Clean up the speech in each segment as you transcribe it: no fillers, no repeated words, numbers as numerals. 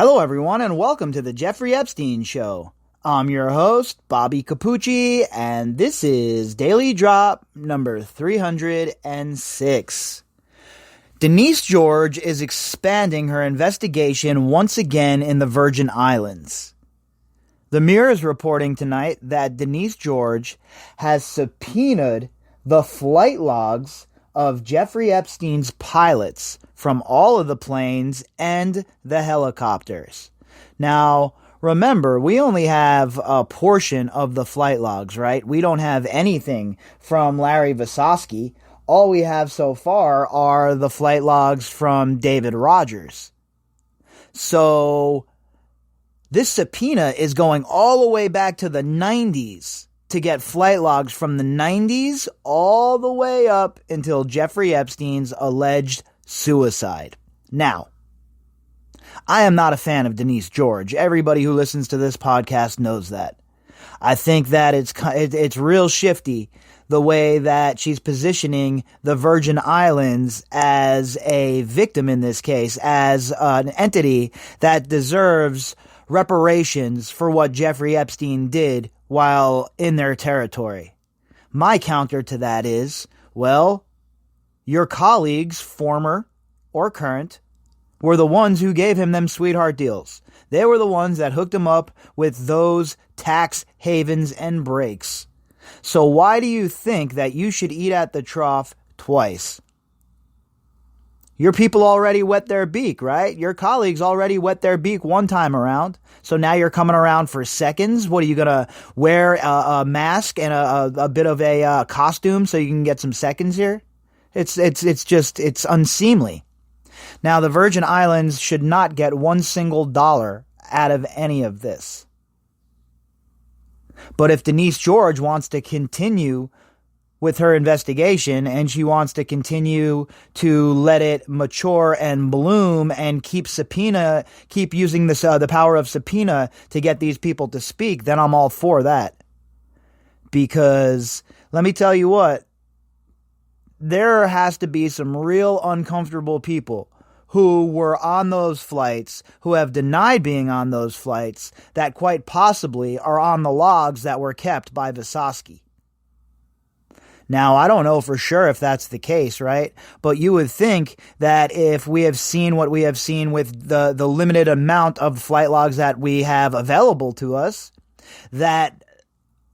Hello, everyone, and welcome to the Jeffrey Epstein Show. I'm your host, Bobbycapucci, and this is Daily Drop number 306. Denise George is expanding her investigation once again in the Virgin Islands. The Mirror is reporting tonight that Denise George has subpoenaed the flight logs of Jeffrey Epstein's pilots from all of the planes and the helicopters. Now, remember, we only have a portion of the flight logs, right? We don't have anything from Larry Visosky. All we have so far are the flight logs from David Rogers. So, this subpoena is going all the way back to the 90s to get flight logs from the 90s all the way up until Jeffrey Epstein's alleged suicide. Now, I am not a fan of Denise George. Everybody who listens to this podcast knows that. I think that it's real shifty the way that she's positioning the Virgin Islands as a victim in this case, as an entity that deserves reparations for what Jeffrey Epstein did while in their territory. My counter to that is, well, your colleagues, former or current, were the ones who gave him them sweetheart deals. They were the ones that hooked him up with those tax havens and breaks. So why do you think that you should eat at the trough twice? Your people already wet their beak, right? Your colleagues already wet their beak one time around. So now you're coming around for seconds. What, are you going to wear a mask and a bit of a costume so you can get some seconds here? It's unseemly. Now, the Virgin Islands should not get one single dollar out of any of this. But if Denise George wants to continue with her investigation and she wants to continue to let it mature and bloom and keep using this the power of subpoena to get these people to speak, then I'm all for that. Because let me tell you what, there has to be some real uncomfortable people who were on those flights, who have denied being on those flights, that quite possibly are on the logs that were kept by Visosky. Now, I don't know for sure if that's the case, right? But you would think that if we have seen what we have seen with the limited amount of flight logs that we have available to us, that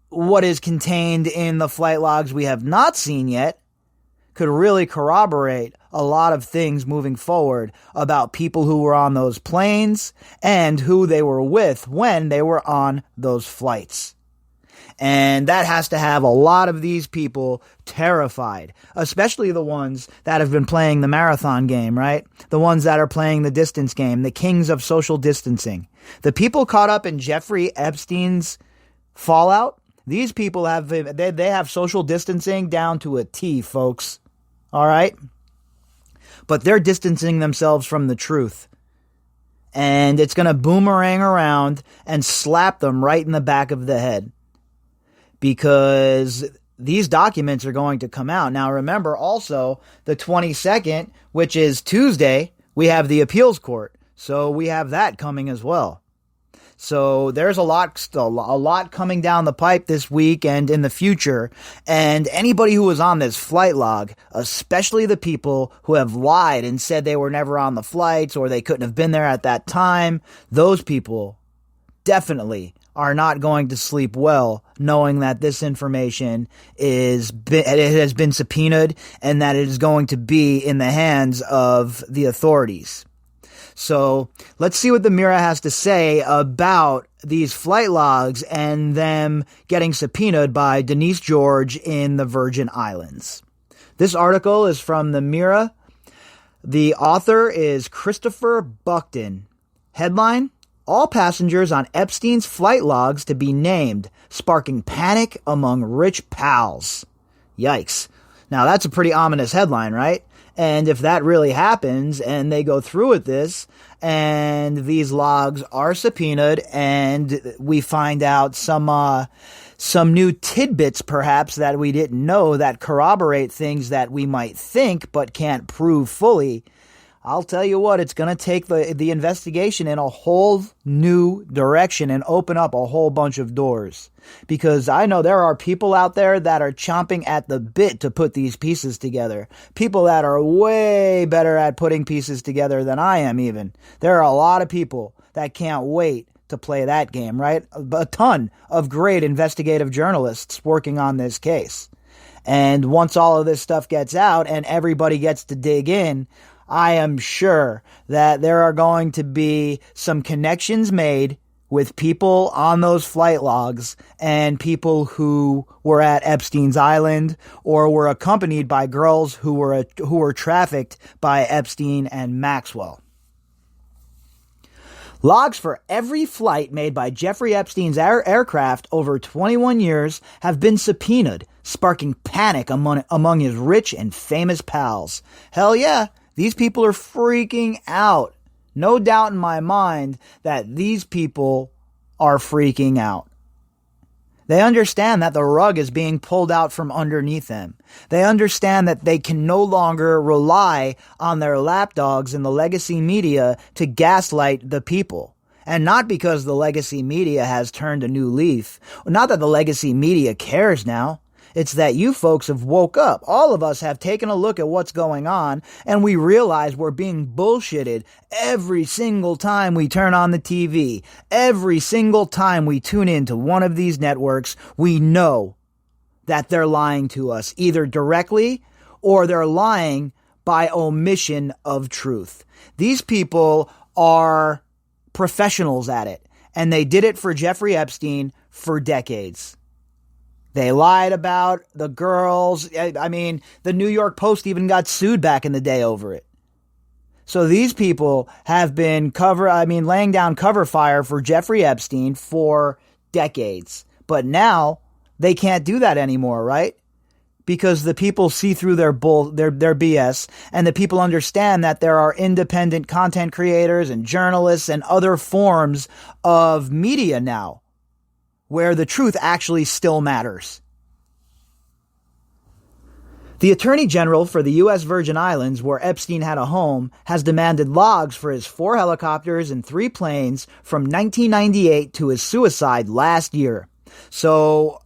what is contained in the flight logs we have not seen yet could really corroborate a lot of things moving forward about people who were on those planes and who they were with when they were on those flights. And that has to have a lot of these people terrified, especially the ones that have been playing the marathon game, right? The ones that are playing the distance game, the kings of social distancing. The people caught up in Jeffrey Epstein's fallout, these people they have social distancing down to a T, folks. All right? But they're distancing themselves from the truth. And it's going to boomerang around and slap them right in the back of the head. Because these documents are going to come out. Now, remember also the 22nd, which is Tuesday, we have the appeals court. So we have that coming as well. So there's a lot coming down the pipe this week and in the future. And anybody who was on this flight log, especially the people who have lied and said they were never on the flights or they couldn't have been there at that time, those people definitely are not going to sleep well knowing that this information has been subpoenaed and that it is going to be in the hands of the authorities. So let's see what the Mirror has to say about these flight logs and them getting subpoenaed by Denise George in the Virgin Islands. This article is from the Mirror. The author is Christopher Buckton. Headline: All passengers on Epstein's flight logs to be named, sparking panic among rich pals. Yikes. Now that's a pretty ominous headline, right? And if that really happens and they go through with this and these logs are subpoenaed and we find out some new tidbits perhaps that we didn't know that corroborate things that we might think but can't prove fully, I'll tell you what, it's going to take the investigation in a whole new direction and open up a whole bunch of doors. Because I know there are people out there that are chomping at the bit to put these pieces together. People that are way better at putting pieces together than I am even. There are a lot of people that can't wait to play that game, right? A ton of great investigative journalists working on this case. And once all of this stuff gets out and everybody gets to dig in, I am sure that there are going to be some connections made with people on those flight logs and people who were at Epstein's Island or were accompanied by girls who were trafficked by Epstein and Maxwell. Logs for every flight made by Jeffrey Epstein's aircraft over 21 years have been subpoenaed, sparking panic among his rich and famous pals. Hell yeah, these people are freaking out. No doubt in my mind that these people are freaking out. They understand that the rug is being pulled out from underneath them. They understand that they can no longer rely on their lapdogs in the legacy media to gaslight the people. And not because the legacy media has turned a new leaf. Not that the legacy media cares now. It's that you folks have woke up. All of us have taken a look at what's going on, and we realize we're being bullshitted every single time we turn on the TV. Every single time we tune into one of these networks, we know that they're lying to us, either directly or they're lying by omission of truth. These people are professionals at it, and they did it for Jeffrey Epstein for decades. They lied about the girls. I mean, the New York Post even got sued back in the day over it. So these people have been laying down cover fire for Jeffrey Epstein for decades. But now they can't do that anymore, right? Because the people see through their BS, and the people understand that there are independent content creators and journalists and other forms of media now where the truth actually still matters. The Attorney General for the U.S. Virgin Islands, where Epstein had a home, has demanded logs for his 4 helicopters and 3 planes from 1998 to his suicide last year. So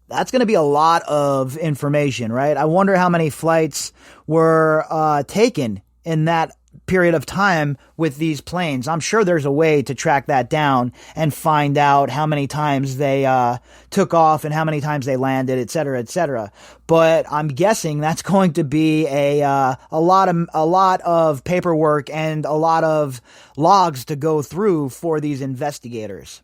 that's going to be a lot of information, right? I wonder how many flights were taken in that period of time with these planes. I'm sure there's a way to track that down and find out how many times they took off and how many times they landed, et cetera, et cetera. But I'm guessing that's going to be a lot of paperwork and a lot of logs to go through for these investigators.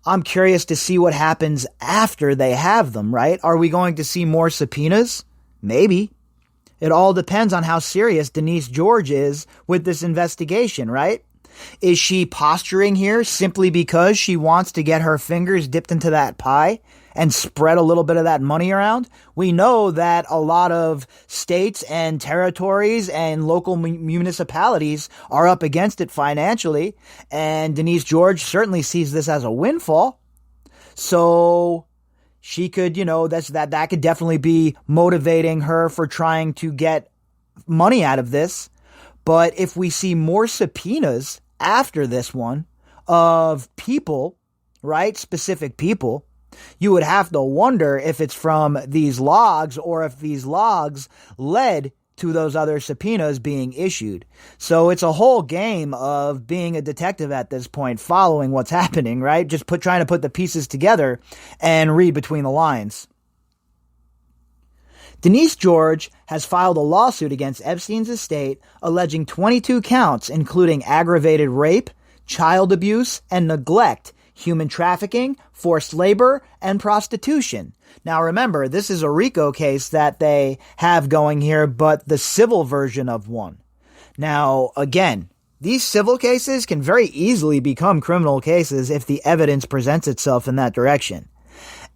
I'm curious to see what happens after they have them, right? Are we going to see more subpoenas? Maybe. It all depends on how serious Denise George is with this investigation, right? Is she posturing here simply because she wants to get her fingers dipped into that pie and spread a little bit of that money around? We know that a lot of states and territories and local municipalities are up against it financially, and Denise George certainly sees this as a windfall. So she could, that could definitely be motivating her for trying to get money out of this. But if we see more subpoenas after this one of people, right, specific people, you would have to wonder if it's from these logs or if these logs led to those other subpoenas being issued. So it's a whole game of being a detective at this point, following what's happening, right? Just trying to put the pieces together and read between the lines. Denise George has filed a lawsuit against Epstein's estate alleging 22 counts, including aggravated rape, child abuse, and neglect, human trafficking, forced labor, and prostitution. Now remember, this is a RICO case that they have going here, but the civil version of one. Now, again, these civil cases can very easily become criminal cases if the evidence presents itself in that direction.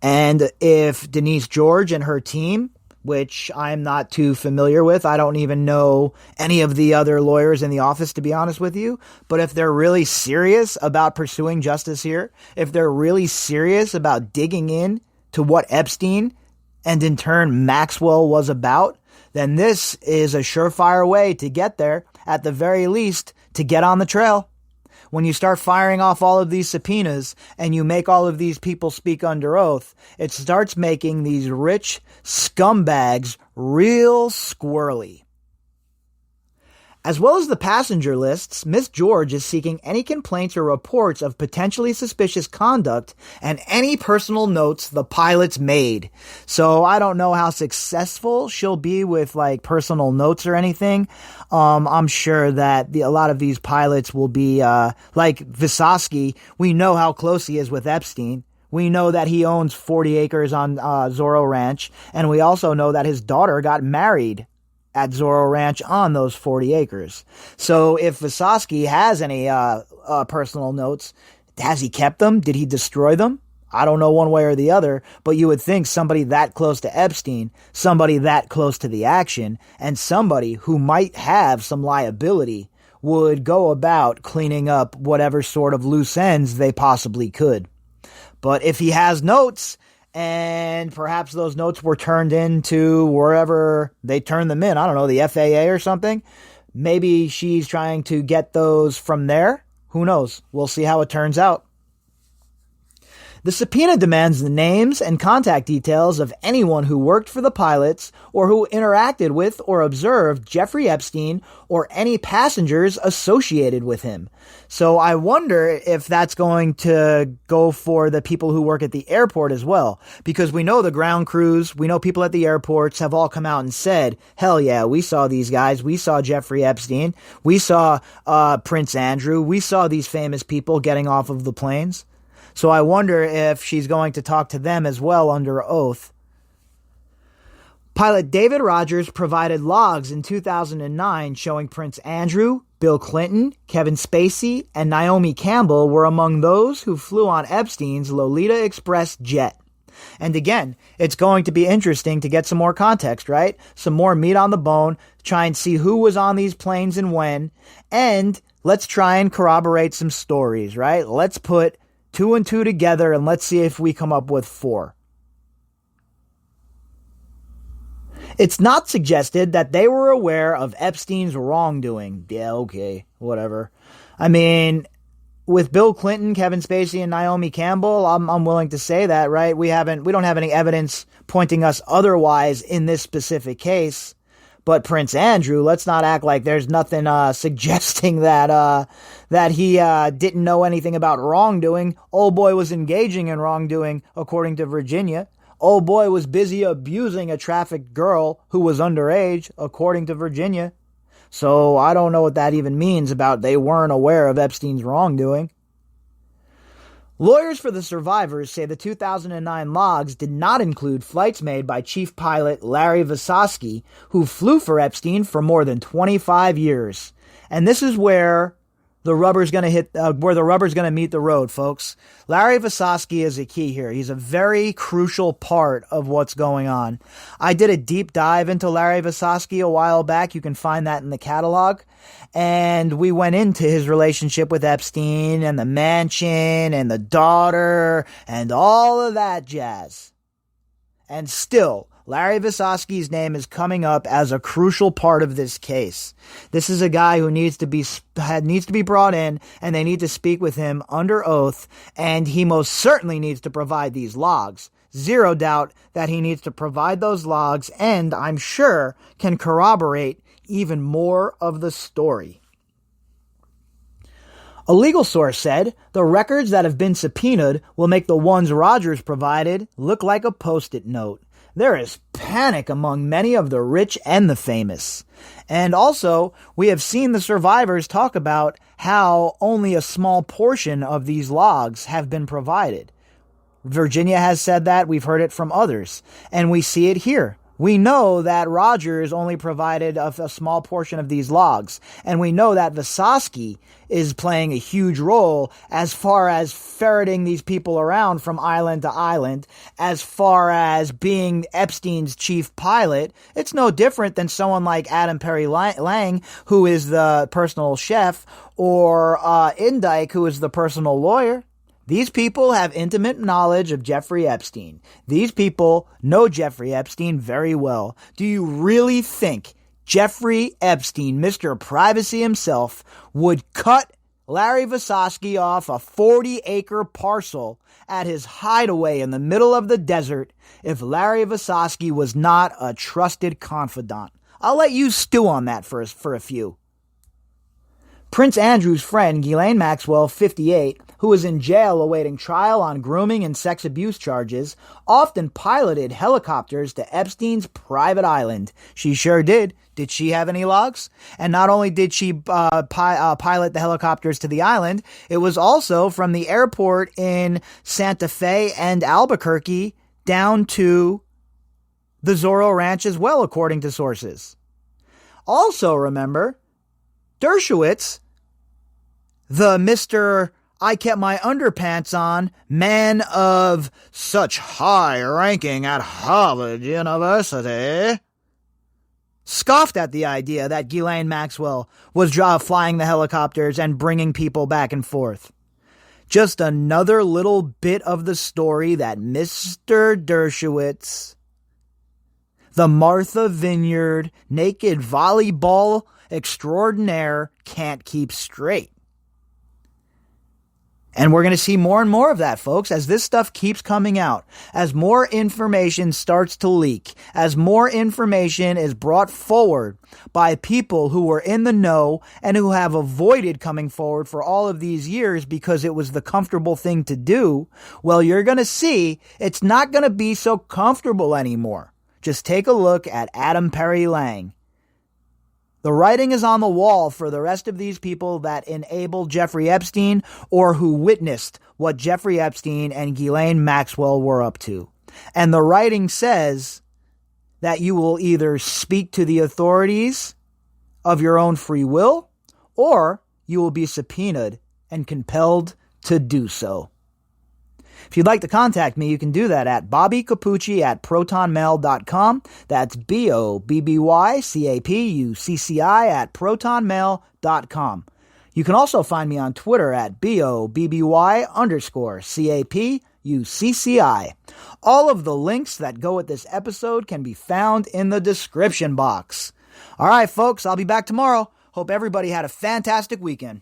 And if Denise George and her team, which I'm not too familiar with, I don't even know any of the other lawyers in the office, to be honest with you, but if they're really serious about pursuing justice here, if they're really serious about digging in to what Epstein and in turn Maxwell was about, then this is a surefire way to get there. at the very least, to get on the trail. When you start firing off all of these subpoenas and you make all of these people speak under oath, it starts making these rich scumbags real squirrely. As well as the passenger lists, Miss George is seeking any complaints or reports of potentially suspicious conduct and any personal notes the pilots made. So I don't know how successful she'll be with like personal notes or anything. I'm sure that a lot of these pilots will be like Vysotsky. We know how close he is with Epstein. We know that he owns 40 acres on Zorro Ranch, and we also know that his daughter got married at Zorro Ranch on those 40 acres. So if Vysotsky has any personal notes, has he kept them? Did he destroy them? I don't know one way or the other, but you would think somebody that close to Epstein, somebody that close to the action, and somebody who might have some liability would go about cleaning up whatever sort of loose ends they possibly could. But if he has notes, and perhaps those notes were turned into wherever they turned them in, I don't know, the FAA or something, maybe she's trying to get those from there. Who knows? We'll see how it turns out. The subpoena demands the names and contact details of anyone who worked for the pilots or who interacted with or observed Jeffrey Epstein or any passengers associated with him. So I wonder if that's going to go for the people who work at the airport as well, because we know the ground crews, we know people at the airports have all come out and said, hell yeah, we saw these guys. We saw Jeffrey Epstein. We saw Prince Andrew. We saw these famous people getting off of the planes. So I wonder if she's going to talk to them as well under oath. Pilot David Rogers provided logs in 2009 showing Prince Andrew, Bill Clinton, Kevin Spacey, and Naomi Campbell were among those who flew on Epstein's Lolita Express jet. And again, it's going to be interesting to get some more context, right? Some more meat on the bone, try and see who was on these planes and when, and let's try and corroborate some stories, right? Let's put 2 and 2 together, and let's see if we come up with 4. It's not suggested that they were aware of Epstein's wrongdoing. Yeah, okay, whatever. I mean, with Bill Clinton, Kevin Spacey, and Naomi Campbell, I'm willing to say that, right? We don't have any evidence pointing us otherwise in this specific case. But Prince Andrew, let's not act like there's nothing suggesting that he didn't know anything about wrongdoing. Old boy was engaging in wrongdoing, according to Virginia. Old boy was busy abusing a trafficked girl who was underage, according to Virginia. So I don't know what that even means about they weren't aware of Epstein's wrongdoing. Lawyers for the survivors say the 2009 logs did not include flights made by Chief Pilot Larry Vysotsky, who flew for Epstein for more than 25 years. And this is where the rubber's going to meet the road, folks. Larry Vysotsky is a key here. He's a very crucial part of what's going on. I did a deep dive into Larry Vysotsky a while back. You can find that in the catalog. And we went into his relationship with Epstein and the mansion and the daughter and all of that jazz. And still, Larry Vysotsky's name is coming up as a crucial part of this case. This is a guy who needs to be brought in, and they need to speak with him under oath, and he most certainly needs to provide these logs. Zero doubt that he needs to provide those logs, and I'm sure can corroborate even more of the story. A legal source said the records that have been subpoenaed will make the ones Rogers provided look like a Post-it note. There is panic among many of the rich and the famous. And also, we have seen the survivors talk about how only a small portion of these logs have been provided. Virginia has said that. We've heard it from others. And we see it here. We know that Rogers only provided a small portion of these logs. And we know that Vysotsky is playing a huge role as far as ferreting these people around from island to island. As far as being Epstein's chief pilot, it's no different than someone like Adam Perry Lang, who is the personal chef, or Indike, who is the personal lawyer. These people have intimate knowledge of Jeffrey Epstein. These people know Jeffrey Epstein very well. Do you really think Jeffrey Epstein, Mr. Privacy himself, would cut Larry Visosky off a 40-acre parcel at his hideaway in the middle of the desert if Larry Visosky was not a trusted confidant. I'll let you stew on that for a few. Prince Andrew's friend, Ghislaine Maxwell, 58, who was in jail awaiting trial on grooming and sex abuse charges, often piloted helicopters to Epstein's private island. She sure did. Did she have any logs? And not only did she pilot the helicopters to the island, it was also from the airport in Santa Fe and Albuquerque down to the Zorro Ranch as well, according to sources. Also remember, Dershowitz, the Mr. I kept my underpants on, man of such high ranking at Harvard University, scoffed at the idea that Ghislaine Maxwell was flying the helicopters and bringing people back and forth. Just another little bit of the story that Mr. Dershowitz, the Martha Vineyard naked volleyball extraordinaire, can't keep straight. And we're going to see more and more of that, folks, as this stuff keeps coming out, as more information starts to leak, as more information is brought forward by people who were in the know and who have avoided coming forward for all of these years because it was the comfortable thing to do. Well, you're going to see it's not going to be so comfortable anymore. Just take a look at Adam Perry Lang. The writing is on the wall for the rest of these people that enabled Jeffrey Epstein or who witnessed what Jeffrey Epstein and Ghislaine Maxwell were up to. And the writing says that you will either speak to the authorities of your own free will or you will be subpoenaed and compelled to do so. If you'd like to contact me, you can do that at bobbycapucci@protonmail.com. That's BOBBYCAPUCCI@protonmail.com. You can also find me on Twitter at BOBBY_CAPUCCI. All of the links that go with this episode can be found in the description box. All right, folks, I'll be back tomorrow. Hope everybody had a fantastic weekend.